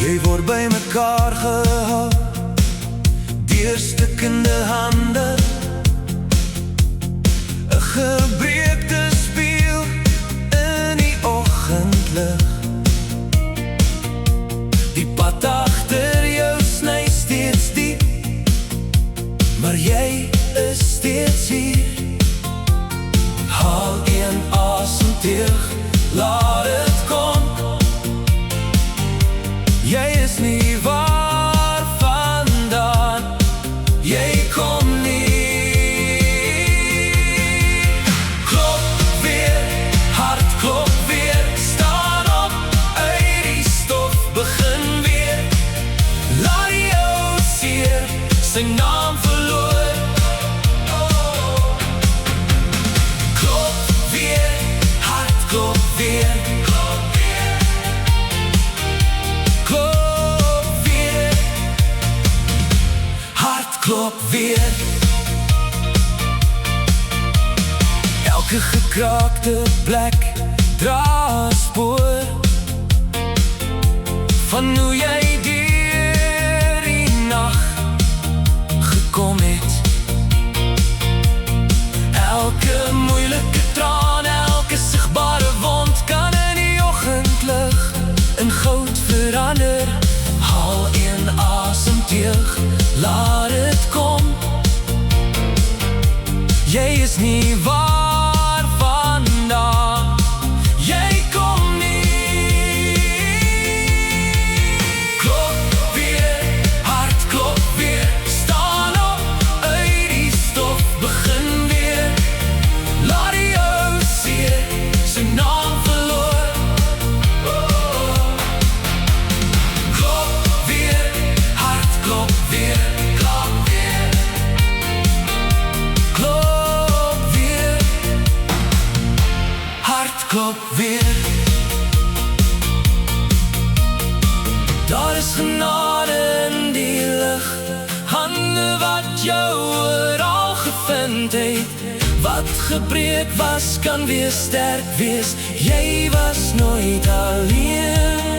Jy word by mekaar gehou deur stikkende hande, 'n gebreekte spieël in die oggendlig. Die pad agter jou sny steeds diep, maar jy is steeds hier. Haal een asemteug, laat het kom. Jy is nie waar vandaan, jy kom nie. Klop weer, hart klop weer, staan op uit die stof, begin weer. Laat die ou seer sy naam verloor. Klop weer, hart klop weer. Klop weer. Elke gekraakte plek dra 'n spoor van hoe jy deur die nag gekom het. Elke moeilike traan, elke sigbare wond kan in die oggendlig in goud verander. Haal een asemteug, laat het kom. Jy is nie waar vandaan, jy kom nie. Klop weer, hart klop weer, staan op uit die stof, begin weer. Laat die ou seer sy naam verloor. Klop weer, hart klop weer. Klop weer. Daar is genade in die lig, hande wat jou oral gevind het. Wat gebreek was, kan weer sterk wees, jy was nooit alleen.